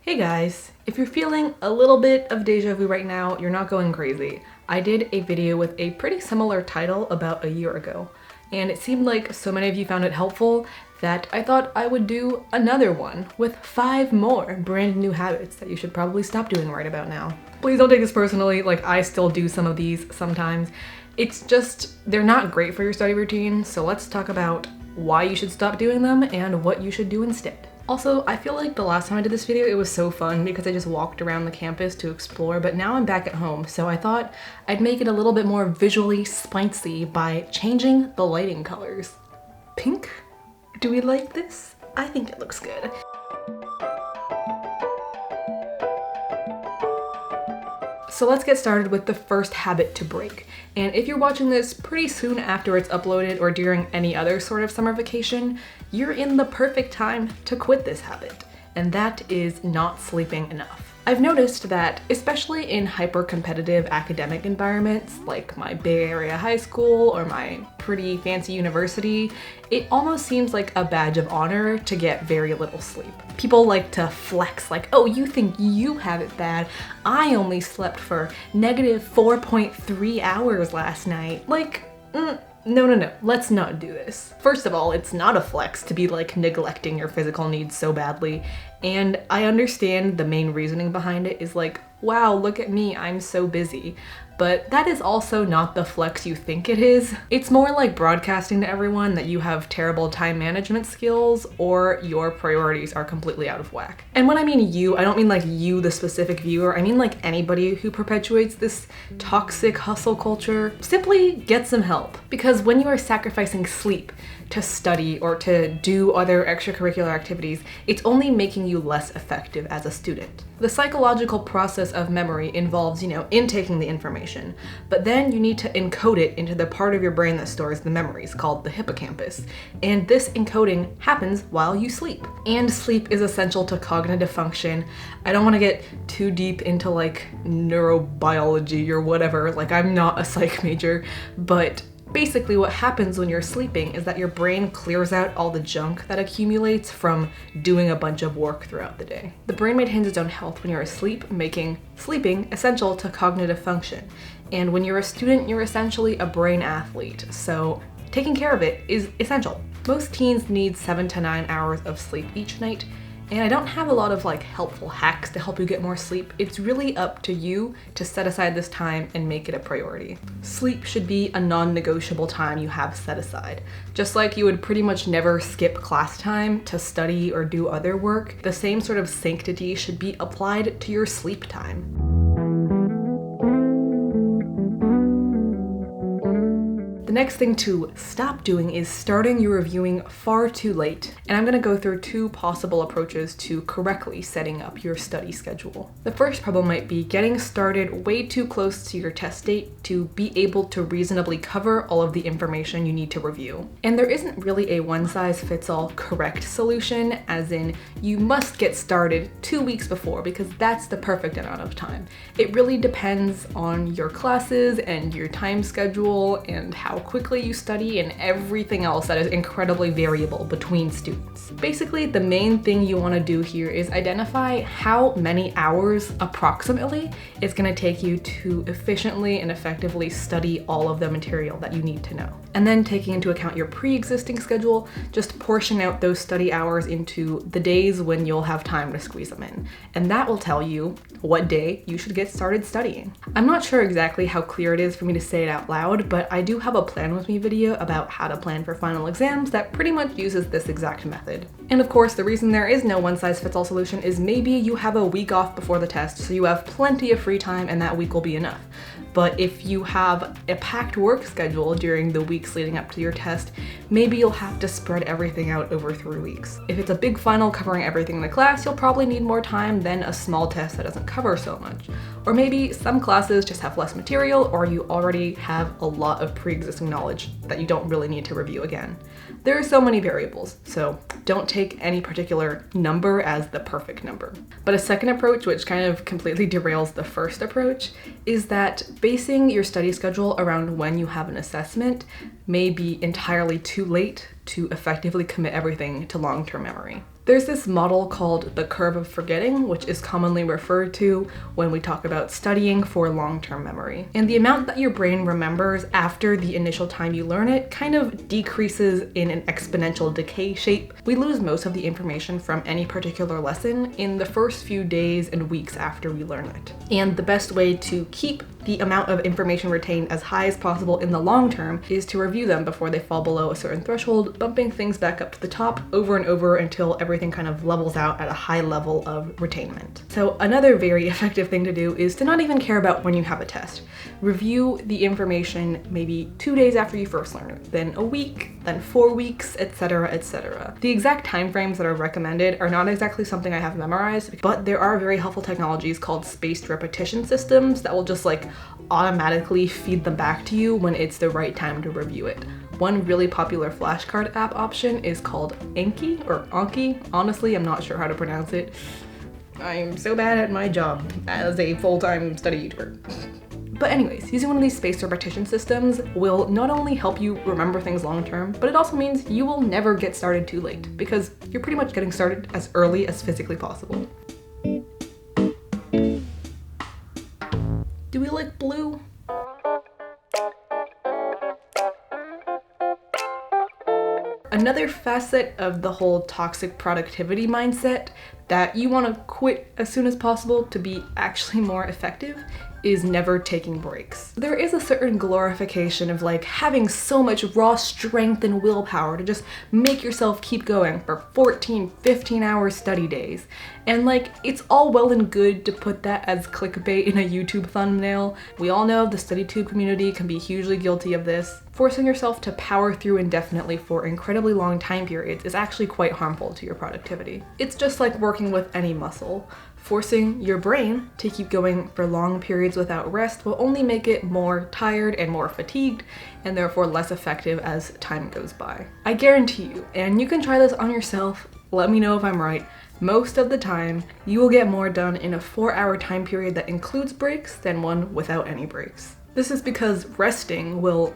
Hey guys, if you're feeling a little bit of deja vu right now, you're not going crazy. I did a video with a pretty similar title about a year ago, and it seemed like so many of you found it helpful that I thought I would do another one with 5 more brand new habits that you should probably stop doing right about now. Please don't take this personally, like I still do some of these sometimes. It's just, they're not great for your study routine, so let's talk about why you should stop doing them and what you should do instead. Also, I feel like the last time I did this video, it was so fun because I just walked around the campus to explore, but now I'm back at home, so I thought I'd make it a little bit more visually spicy by changing the lighting colors. Pink? Do we like this? I think it looks good. So let's get started with the first habit to break. And if you're watching this pretty soon after it's uploaded or during any other sort of summer vacation, you're in the perfect time to quit this habit, and that is not sleeping enough. I've noticed that, especially in hyper-competitive academic environments like my Bay Area high school or my pretty fancy university, it almost seems like a badge of honor to get very little sleep. People like to flex like, oh, you think you have it bad? I only slept for negative 4.3 hours last night. Like, no, let's not do this. First of all, it's not a flex to be like neglecting your physical needs so badly, and I understand the main reasoning behind it is like, wow, look at me, I'm so busy. But that is also not the flex you think it is. It's more like broadcasting to everyone that you have terrible time management skills or your priorities are completely out of whack. And when I mean you, I don't mean like you, the specific viewer, I mean like anybody who perpetuates this toxic hustle culture. Simply get some help. Because when you are sacrificing sleep to study or to do other extracurricular activities, it's only making you less effective as a student. The psychological process of memory involves, intaking the information, but then you need to encode it into the part of your brain that stores the memories, called the hippocampus. And this encoding happens while you sleep. And sleep is essential to cognitive function. I don't want to get too deep into like neurobiology or whatever, like I'm not a psych major, but basically what happens when you're sleeping is that your brain clears out all the junk that accumulates from doing a bunch of work throughout the day. The brain maintains its own health when you're asleep, making sleeping essential to cognitive function. And when you're a student, you're essentially a brain athlete, so taking care of it is essential. Most teens need 7 to 9 hours of sleep each night, and I don't have a lot of like helpful hacks to help you get more sleep. It's really up to you to set aside this time and make it a priority. Sleep should be a non-negotiable time you have set aside. Just like you would pretty much never skip class time to study or do other work, the same sort of sanctity should be applied to your sleep time. The next thing to stop doing is starting your reviewing far too late, and I'm going to go through 2 possible approaches to correctly setting up your study schedule. The first problem might be getting started way too close to your test date to be able to reasonably cover all of the information you need to review. And there isn't really a one-size-fits-all correct solution, as in you must get started 2 weeks before because that's the perfect amount of time. It really depends on your classes and your time schedule and how quickly you study and everything else that is incredibly variable between students. Basically, the main thing you want to do here is identify how many hours approximately it's going to take you to efficiently and effectively study all of the material that you need to know. And then taking into account your pre-existing schedule, just portion out those study hours into the days when you'll have time to squeeze them in. And that will tell you what day you should get started studying. I'm not sure exactly how clear it is for me to say it out loud, but I do have a plan with me video about how to plan for final exams that pretty much uses this exact method. And of course, the reason there is no one-size-fits-all solution is maybe you have a week off before the test, so you have plenty of free time and that week will be enough. But if you have a packed work schedule during the weeks leading up to your test, maybe you'll have to spread everything out over 3 weeks. If it's a big final covering everything in the class, you'll probably need more time than a small test that doesn't cover so much. Or maybe some classes just have less material, or you already have a lot of pre-existing knowledge that you don't really need to review again. There are so many variables, so don't take any particular number as the perfect number. But a second approach, which kind of completely derails the first approach, is that basing your study schedule around when you have an assessment may be entirely too late to effectively commit everything to long-term memory. There's this model called the curve of forgetting, which is commonly referred to when we talk about studying for long-term memory. And the amount that your brain remembers after the initial time you learn it kind of decreases in an exponential decay shape. We lose most of the information from any particular lesson in the first few days and weeks after we learn it. And the best way to keep the amount of information retained as high as possible in the long term is to review them before they fall below a certain threshold, bumping things back up to the top over and over until everything kind of levels out at a high level of retainment. So another very effective thing to do is to not even care about when you have a test. Review the information maybe 2 days after you first learn it, then a week, then 4 weeks, etc., etc. The exact time frames that are recommended are not exactly something I have memorized, but there are very helpful technologies called spaced repetition systems that will just like automatically feed them back to you when it's the right time to review it. One really popular flashcard app option is called Anki or Anki. Honestly, I'm not sure how to pronounce it. I'm so bad at my job as a full-time study YouTuber. But anyways, using one of these spaced repetition systems will not only help you remember things long term, but it also means you will never get started too late because you're pretty much getting started as early as physically possible. Do we like blue? Another facet of the whole toxic productivity mindset that you want to quit as soon as possible to be actually more effective is never taking breaks. There is a certain glorification of like having so much raw strength and willpower to just make yourself keep going for 14, 15-hour study days. And like, it's all well and good to put that as clickbait in a YouTube thumbnail. We all know the StudyTube community can be hugely guilty of this. Forcing yourself to power through indefinitely for incredibly long time periods is actually quite harmful to your productivity. It's just like working with any muscle. Forcing your brain to keep going for long periods without rest will only make it more tired and more fatigued, and therefore less effective as time goes by. I guarantee you, and you can try this on yourself, let me know if I'm right, most of the time, you will get more done in a 4-hour time period that includes breaks than one without any breaks. This is because resting will,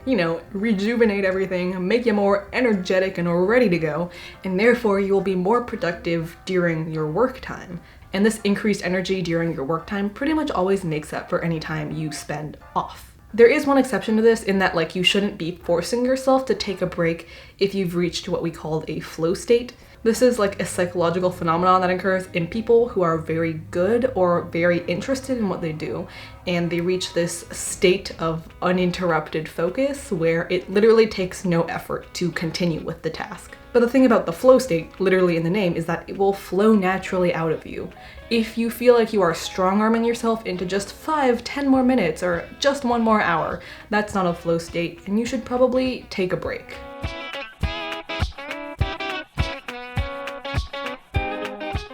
rejuvenate everything, make you more energetic and ready to go, and therefore you will be more productive during your work time. And this increased energy during your work time pretty much always makes up for any time you spend off. There is one exception to this in that you shouldn't be forcing yourself to take a break if you've reached what we call a flow state. This is like a psychological phenomenon that occurs in people who are very good or very interested in what they do, and they reach this state of uninterrupted focus where it literally takes no effort to continue with the task. But the thing about the flow state, literally in the name, is that it will flow naturally out of you. If you feel like you are strong-arming yourself into just 5-10 more minutes or just 1 more hour, that's not a flow state, and you should probably take a break.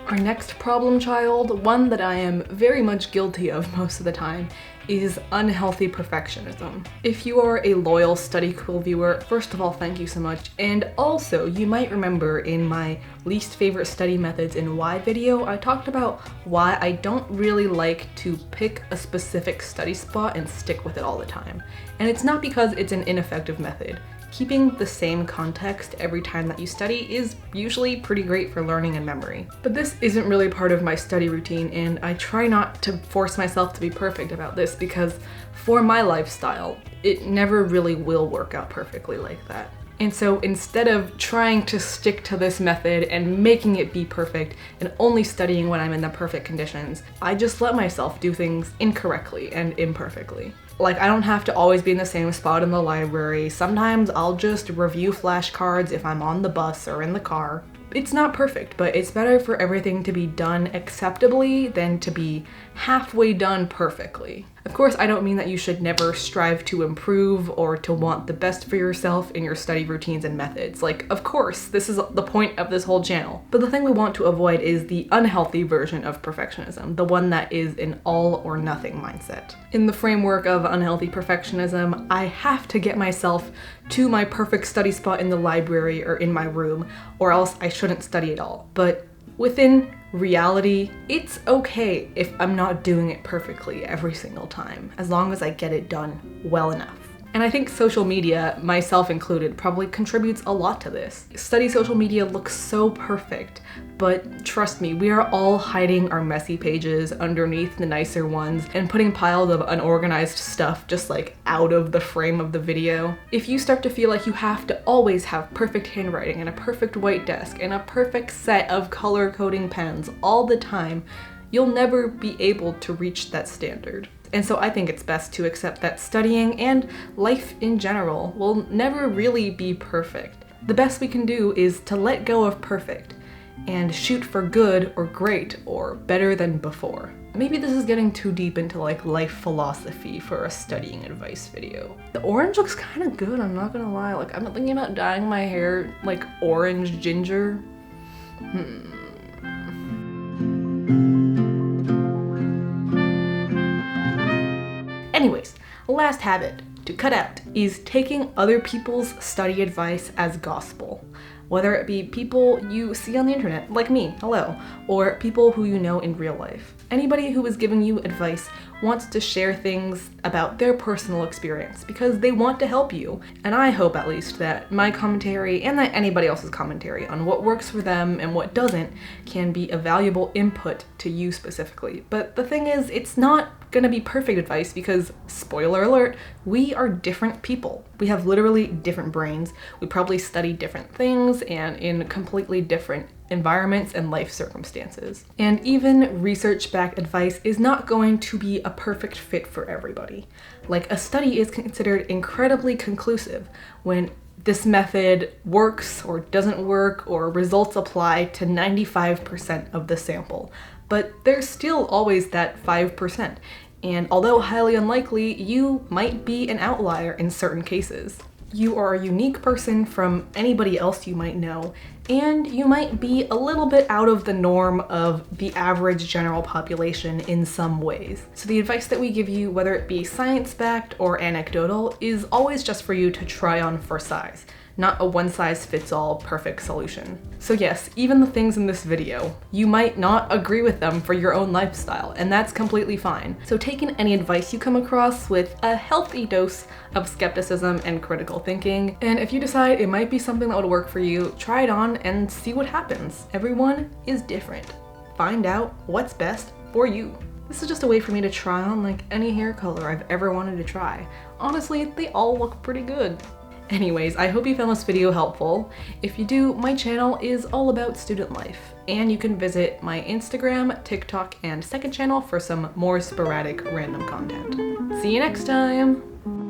Our next problem child, one that I am very much guilty of most of the time, is unhealthy perfectionism. If you are a loyal studyquill viewer, first of all, thank you so much. And also, you might remember in my least favorite study methods in why video, I talked about why I don't really like to pick a specific study spot and stick with it all the time. And it's not because it's an ineffective method. Keeping the same context every time that you study is usually pretty great for learning and memory. But this isn't really part of my study routine, and I try not to force myself to be perfect about this because for my lifestyle, it never really will work out perfectly like that. And so instead of trying to stick to this method and making it be perfect and only studying when I'm in the perfect conditions, I just let myself do things incorrectly and imperfectly. Like, I don't have to always be in the same spot in the library. Sometimes I'll just review flashcards if I'm on the bus or in the car. It's not perfect, but it's better for everything to be done acceptably than to be halfway done perfectly. Of course, I don't mean that you should never strive to improve or to want the best for yourself in your study routines and methods. Like, of course, this is the point of this whole channel. But the thing we want to avoid is the unhealthy version of perfectionism, the one that is an all or nothing mindset. In the framework of unhealthy perfectionism, I have to get myself to my perfect study spot in the library or in my room, or else I shouldn't study at all. But within reality, it's okay if I'm not doing it perfectly every single time, as long as I get it done well enough. And I think social media, myself included, probably contributes a lot to this. Study social media looks so perfect, but trust me, we are all hiding our messy pages underneath the nicer ones and putting piles of unorganized stuff just like out of the frame of the video. If you start to feel like you have to always have perfect handwriting and a perfect white desk and a perfect set of color coding pens all the time, you'll never be able to reach that standard. And so I think it's best to accept that studying and life in general will never really be perfect. The best we can do is to let go of perfect and shoot for good or great or better than before. Maybe this is getting too deep into like life philosophy for a studying advice video. The orange looks kind of good, I'm not gonna lie. Like, I'm thinking about dyeing my hair like orange ginger. Anyways, last habit to cut out is taking other people's study advice as gospel. Whether it be people you see on the internet, like me, hello, or people who you know in real life. Anybody who is giving you advice wants to share things about their personal experience because they want to help you. And I hope at least that my commentary and that anybody else's commentary on what works for them and what doesn't can be a valuable input to you specifically. But the thing is, it's not gonna be perfect advice because, spoiler alert, we are different people. We have literally different brains. We probably study different things and in completely different environments and life circumstances. And even research-backed advice is not going to be a perfect fit for everybody. Like, a study is considered incredibly conclusive when this method works or doesn't work or results apply to 95% of the sample. But there's still always that 5%. And although highly unlikely, you might be an outlier in certain cases. You are a unique person from anybody else you might know, and you might be a little bit out of the norm of the average general population in some ways. So the advice that we give you, whether it be science-backed or anecdotal, is always just for you to try on for size, not a one-size-fits-all perfect solution. So yes, even the things in this video, you might not agree with them for your own lifestyle, and that's completely fine. So take in any advice you come across with a healthy dose of skepticism and critical thinking, and if you decide it might be something that would work for you, try it on and see what happens. Everyone is different. Find out what's best for you. This is just a way for me to try on like any hair color I've ever wanted to try. Honestly, they all look pretty good. Anyways, I hope you found this video helpful. If you do, my channel is all about student life, and you can visit my Instagram, TikTok, and second channel for some more sporadic random content. See you next time!